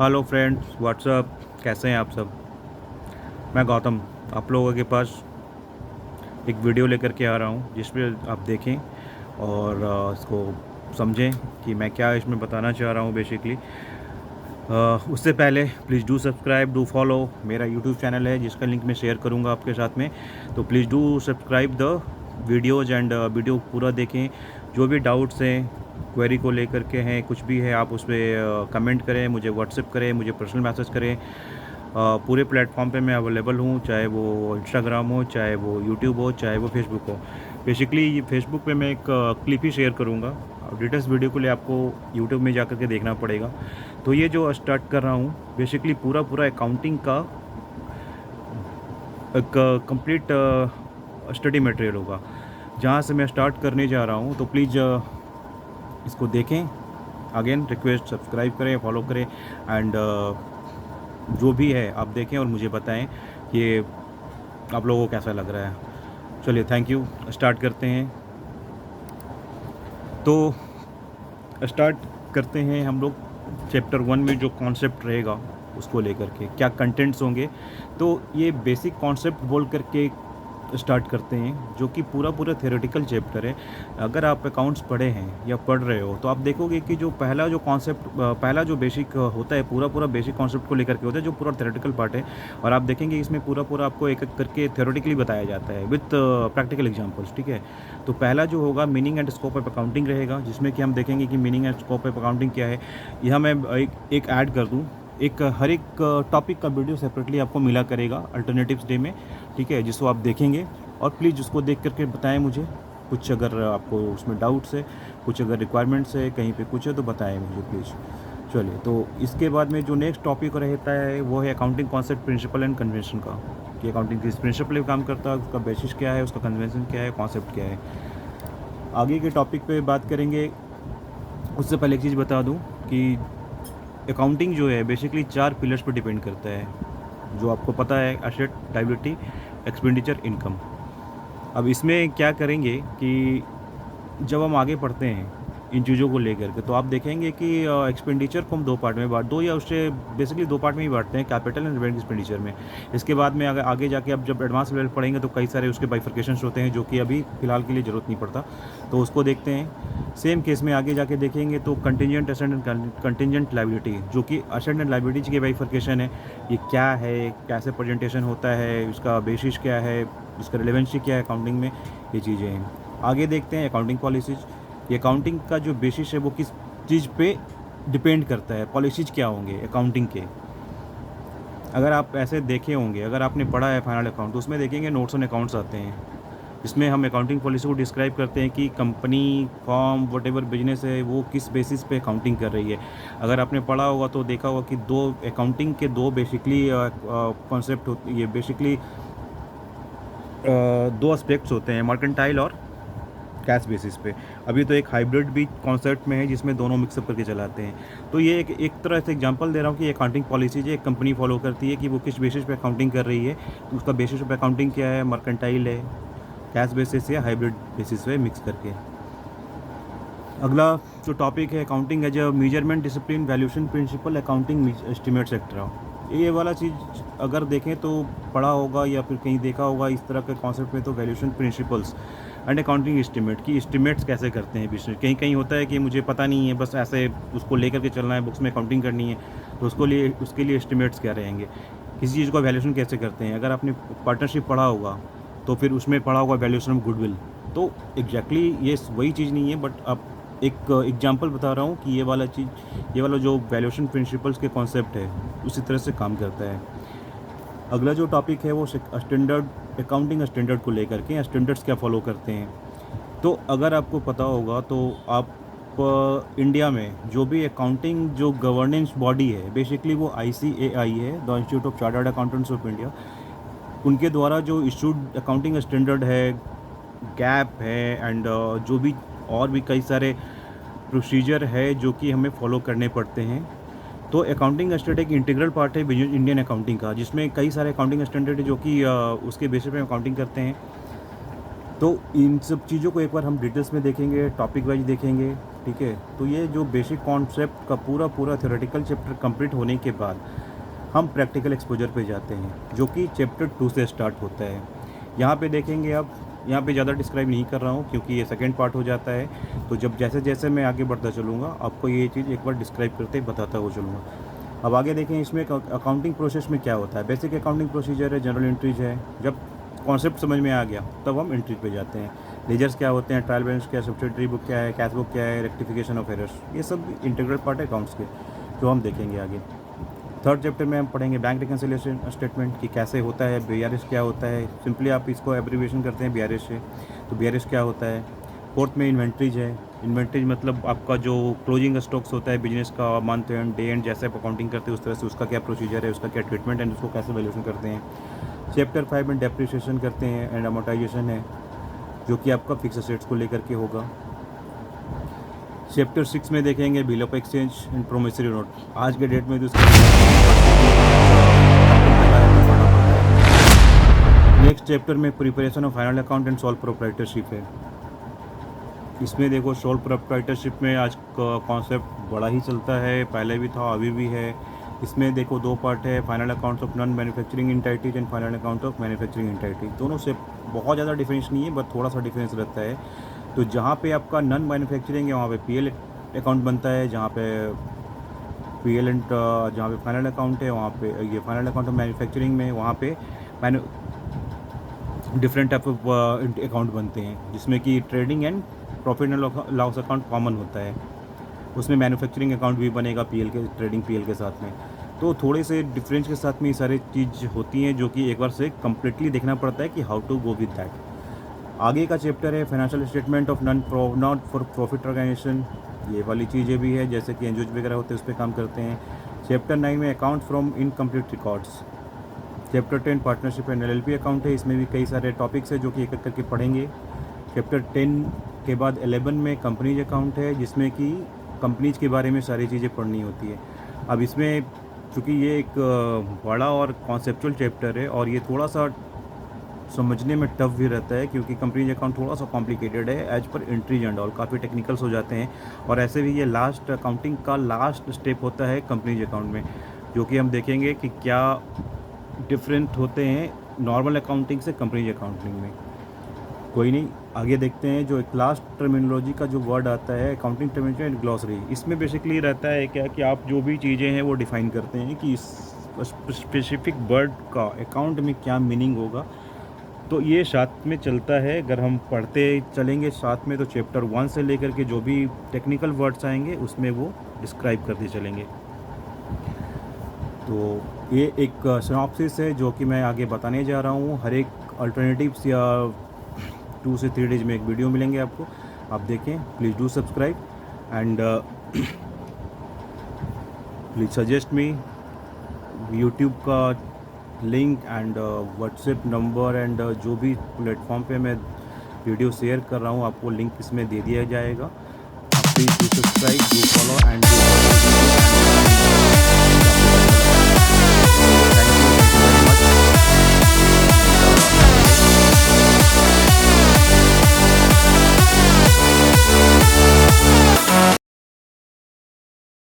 Hello friends, WhatsApp. कैसे हैं आप सब। मैं गौतम आप लोगों के पास एक वीडियो लेकर के आ रहा हूं जिसमें आप देखें और इसको समझें कि मैं क्या इसमें बताना चाह रहा हूं बेसिकली। उससे पहले please do subscribe, do follow. मेरा यूट्यूब चैनल है जिसका लिंक मैं शेयर करूंगा आपके साथ में, तो please do subscribe the videos and video पूरा देखें। जो भी डाउट्स हैं, क्वेरी को लेकर के हैं, कुछ भी है, आप उस पर कमेंट करें, मुझे व्हाट्सएप करें, मुझे पर्सनल मैसेज करें। पूरे प्लेटफॉर्म पे मैं अवेलेबल हूँ, चाहे वो इंस्टाग्राम हो, चाहे वो यूट्यूब हो, चाहे वो फेसबुक हो। बेसिकली ये फेसबुक पे मैं एक क्लिप ही शेयर करूँगा। डिटेल्स वीडियो के लिए आपको यूट्यूब में जा कर के देखना पड़ेगा। तो ये जो स्टार्ट कर रहा हूँ बेसिकली पूरा पूरा अकाउंटिंग का एक कंप्लीट स्टडी मटेरियल होगा जहाँ से मैं स्टार्ट करने जा रहा हूँ। तो प्लीज़ इसको देखें। अगेन रिक्वेस्ट, सब्सक्राइब करें, फॉलो करें एंड जो भी है आप देखें और मुझे बताएं कि आप लोगों को कैसा लग रहा है। चलिए, थैंक यू। स्टार्ट करते हैं। तो स्टार्ट करते हैं हम लोग चैप्टर 1 में जो कॉन्सेप्ट रहेगा उसको लेकर के, क्या कंटेंट्स होंगे। तो ये बेसिक कॉन्सेप्ट बोल करके स्टार्ट करते हैं, जो कि पूरा पूरा थ्योरेटिकल चैप्टर है। अगर आप अकाउंट्स पढ़े हैं या पढ़ रहे हो तो आप देखोगे कि जो पहला जो कॉन्सेप्ट, पहला जो बेसिक होता है, पूरा पूरा बेसिक कॉन्सेप्ट को लेकर के होता है, जो पूरा थ्योरेटिकल पार्ट है। और आप देखेंगे इसमें पूरा पूरा आपको एक एक करके थ्योरेटिकली बताया जाता है विथ प्रैक्टिकल एग्जाम्पल्स, ठीक है। तो पहला जो होगा meaning and scope of accounting रहेगा, जिसमें कि हम देखेंगे कि meaning and scope of accounting क्या है। यहाँ मैं एक ऐड कर दूँ, एक हर एक टॉपिक का वीडियो सेपरेटली आपको मिला करेगा अल्टरनेटिव्स डे में, ठीक है, जिसको आप देखेंगे। और प्लीज़ उसको देख करके बताएं मुझे कुछ, अगर आपको उसमें डाउट्स है, कुछ अगर रिक्वायरमेंट्स है, कहीं पे कुछ है तो बताएं मुझे प्लीज़। चलिए, तो इसके बाद में जो नेक्स्ट टॉपिक रहता है वो है accounting concept, principle and convention का, कि अकाउंटिंग किस प्रिंसिपल पे काम करता है, उसका बेसिस क्या है, उसका कन्वेंशन क्या है, कॉन्सेप्ट क्या है। आगे के टॉपिक पे बात करेंगे। उससे पहले एक चीज़ बता दूँ कि अकाउंटिंग जो है बेसिकली 4 पिलर्स पर डिपेंड करता है, जो आपको पता है: एसेट, लायबिलिटी, एक्सपेंडिचर, इनकम। अब इसमें क्या करेंगे कि जब हम आगे बढ़ते हैं इन चीज़ों को लेकर के, तो आप देखेंगे कि एक्सपेंडिचर को हम दो पार्ट में बांट, दो या उससे बेसिकली दो पार्ट में ही बांटते हैं, कैपिटल एंड रिवेंट एक्सपेंडिचर में। इसके बाद में अगर आगे जाके आप जब एडवांस लेवल पढ़ेंगे तो कई सारे उसके बाइफर्केशंस होते हैं, जो कि अभी फ़िलहाल के लिए ज़रूरत नहीं पड़ता, तो उसको देखते हैं। सेम केस में आगे जाके देखेंगे तो contingent asset and contingent liability, जो कि एसेट एंड लायबिलिटी की बाइफर्केशन है, ये क्या है, कैसे प्रेजेंटेशन होता है, इसका बेसिस क्या है, इसका रिलेवेंसी क्या है अकाउंटिंग में, ये चीज़ें हैं। आगे देखते हैं अकाउंटिंग पॉलिसीज़। ये अकाउंटिंग का जो बेसिस है वो किस चीज़ पे डिपेंड करता है, पॉलिसीज़ क्या होंगे अकाउंटिंग के। अगर आप ऐसे देखे होंगे, अगर आपने पढ़ा है फाइनल अकाउंट, तो उसमें देखेंगे नोट्स ऑन अकाउंट्स आते हैं, जिसमें हम अकाउंटिंग पॉलिसी को डिस्क्राइब करते हैं कि कंपनी, फॉर्म, वटेवर बिजनेस है वो किस बेसिस पे अकाउंटिंग कर रही है। अगर आपने पढ़ा होगा तो देखा होगा कि दो अकाउंटिंग के दो बेसिकली कॉन्सेप्ट होते, ये बेसिकली दो एस्पेक्ट्स होते हैं, मर्केंटाइल और कैश बेसिस पे। अभी तो एक हाइब्रिड भी कॉन्सेप्ट में है जिसमें दोनों मिक्सअप करके चलाते हैं। तो ये एक तरह से एग्जांपल दे रहा हूँ कि अकाउंटिंग पॉलिसी जो एक कंपनी फॉलो करती है कि वो किस बेसिस पे अकाउंटिंग कर रही है, तो उसका बेसिस पे अकाउंटिंग क्या है, मर्केंटाइल है, कैश बेसिस या हाइब्रिड बेसिस पे मिक्स करके। अगला जो टॉपिक है accounting as a measurement, discipline, valuation principle, accounting estimates extra. ये वाला चीज़ अगर देखें तो पढ़ा होगा या फिर कहीं देखा होगा इस तरह के कॉन्सेप्ट में, तो valuation principles and accounting estimate की एस्टिमेट्स कैसे करते हैं बिजनेस। कहीं कहीं होता है कि मुझे पता नहीं है, बस ऐसे उसको लेकर के चलना है, बुक्स में अकाउंटिंग करनी है, तो उसके लिए एस्टिमेट्स क्या रहेंगे, किसी चीज़ का वैल्यूएशन कैसे करते हैं। अगर आपने पार्टनरशिप पढ़ा होगा तो फिर उसमें पढ़ा होगा वैल्यूएशन ऑफ गुडविल। तो एग्जैक्टली ये वही चीज़ नहीं है, बट अब एक एग्जांपल बता रहा हूँ कि ये वाला चीज़, ये वाला जो वैल्यूएशन प्रिंसिपल्स के कॉन्सेप्ट है उसी तरह से काम करता है। अगला जो टॉपिक है वो स्टैंडर्ड, अकाउंटिंग स्टैंडर्ड को लेकर के, स्टैंडर्ड्स क्या फॉलो करते हैं। तो अगर आपको पता होगा तो आप इंडिया में जो भी अकाउंटिंग जो गवर्नेंस बॉडी है बेसिकली वो ICAI है, the institute of chartered accountants of India. उनके द्वारा जो इशूड अकाउंटिंग स्टैंडर्ड है, गैप है एंड जो भी और भी कई सारे प्रोसीजर है जो कि हमें फॉलो करने पड़ते हैं। तो अकाउंटिंग स्टैंडर्ड एक इंटीग्रल पार्ट है इंडियन अकाउंटिंग का, जिसमें कई सारे अकाउंटिंग स्टैंडर्ड है जो कि उसके बेसिस पे अकाउंटिंग करते हैं। तो इन सब चीज़ों को एक बार हम डिटेल्स में देखेंगे, टॉपिक वाइज देखेंगे। ठीक है। तो ये जो बेसिक कॉन्सेप्ट का पूरा थ्योरेटिकल चैप्टर कंप्लीट होने के बाद हम प्रैक्टिकल एक्सपोजर पे जाते हैं, जो कि चैप्टर 2 से स्टार्ट होता है। यहाँ पे देखेंगे आप, यहाँ पे ज़्यादा डिस्क्राइब नहीं कर रहा हूँ क्योंकि ये सेकंड पार्ट हो जाता है। तो जब जैसे जैसे मैं आगे बढ़ता चलूँगा आपको ये चीज़ एक बार डिस्क्राइब करते बताता हुआ चलूँगा। अब आगे देखें, इसमें अकाउंटिंग प्रोसेस में क्या होता है। बेसिक अकाउंटिंग प्रोसीजर है, जनरल एंट्रीज है। जब कॉन्सेप्ट समझ में आ गया तब हम एंट्री पे जाते हैं। लेजर्स क्या होते हैं, ट्रायल बैलेंस क्या है, सब्सिडरी बुक क्या है, कैश बुक क्या है, रेक्टिफिकेशन ऑफ एरर्स, ये सब इंटीग्रल पार्ट है अकाउंट्स के, जो हम देखेंगे आगे। थर्ड चैप्टर में हम पढ़ेंगे बैंक रिकन्सिलिएशन स्टेटमेंट कि कैसे होता है, BRS क्या होता है। सिंपली आप इसको एब्रीविएशन करते हैं BRS से, तो BRS क्या होता है। फोर्थ में इन्वेंट्रीज है। इन्वेंट्रीज मतलब आपका जो क्लोजिंग स्टॉक्स होता है बिजनेस का, मंथ एंड डे एंड, जैसे आप अकाउंटिंग करते हैं उस तरह से उसका क्या प्रोसीजर है, उसका क्या ट्रीटमेंट है, उसको कैसे वैल्यूएशन करते हैं। चैप्टर 5 में डेप्रिसिएशन करते हैं एंड अमोर्टाइजेशन है, जो कि आपका फिक्स एसेट्स को लेकर के होगा। चैप्टर 6 में देखेंगे bill of exchange and promissory note. आज के डेट में तो नेक्स्ट चैप्टर में preparation of final account and sole proprietorship है। इसमें देखो सोल प्रोप्राइटरशिप में आज का कॉन्सेप्ट बड़ा ही चलता है, पहले भी था अभी भी है। इसमें देखो 2 पार्ट है, final accounts of non manufacturing entities and final account of manufacturing entity. दोनों से बहुत ज़्यादा डिफरेंस नहीं है, बट थोड़ा सा डिफरेंस रहता है। तो जहाँ पे आपका नॉन मैन्युफैक्चरिंग है वहाँ पे PL अकाउंट बनता है, जहाँ पे PL एंड जहाँ पे फाइनल अकाउंट है वहाँ पे ये फाइनल अकाउंट ऑफ मैन्युफैक्चरिंग में वहाँ पे डिफरेंट टाइप ऑफ अकाउंट बनते हैं, जिसमें कि trading and profit and loss account common होता है। उसमें मैन्युफैक्चरिंग अकाउंट भी बनेगा PL के, ट्रेडिंग PL के साथ में। तो थोड़े से डिफरेंस के साथ में ये सारी चीज़ होती हैं, जो कि एक बार से कम्प्लीटली देखना पड़ता है कि how to go with that. आगे का चैप्टर है financial statement of not for profit organization. ये वाली चीज़ें भी है, जैसे कि एनजीओ वगैरह होते हैं उस पर काम करते हैं। चैप्टर 9 में account from incomplete records. Chapter 10 partnership and LLP account है, इसमें भी कई सारे टॉपिक्स है जो कि एक एक करके पढ़ेंगे। चैप्टर 10 के बाद 11 में कंपनीज अकाउंट है, जिसमें कि कंपनीज के बारे में सारी चीज़ें पढ़नी होती है। अब इसमें चूँकि ये एक बड़ा और कॉन्सेप्चुअल चैप्टर है और ये थोड़ा सा समझने में टफ भी रहता है, क्योंकि कंपनीज अकाउंट थोड़ा सा कॉम्प्लिकेटेड है as per entries and all, काफ़ी टेक्निकल्स हो जाते हैं। और ऐसे भी ये लास्ट अकाउंटिंग का लास्ट स्टेप होता है कंपनीज अकाउंट में, जो कि हम देखेंगे कि क्या डिफरेंट होते हैं नॉर्मल अकाउंटिंग से कंपनीज अकाउंटिंग में। कोई नहीं, आगे देखते हैं। जो एक लास्ट टर्मिनोलॉजी का जो वर्ड आता है अकाउंटिंग टर्मिनोलॉजी एंड ग्लॉसरी, इसमें बेसिकली रहता है क्या कि आप जो भी चीज़ें हैं वो डिफ़ाइन करते हैं कि इस स्पेसिफिक वर्ड का अकाउंट में क्या मीनिंग होगा। तो ये साथ में चलता है, अगर हम पढ़ते चलेंगे साथ में तो चैप्टर 1 से लेकर के जो भी टेक्निकल वर्ड्स आएंगे उसमें वो डिस्क्राइब करते चलेंगे। तो ये एक सिनॉप्सिस है जो कि मैं आगे बताने जा रहा हूँ। हर एक अल्टरनेटिव्स या 2 से 3 डेज में एक वीडियो मिलेंगे आपको, आप देखें। Please do subscribe and please suggest me. YouTube का link and WhatsApp number and जो भी प्लेटफॉर्म पे मैं वीडियो शेयर कर रहा हूँ आपको लिंक इसमें दे दिया जाएगा। आप please do subscribe, do follow and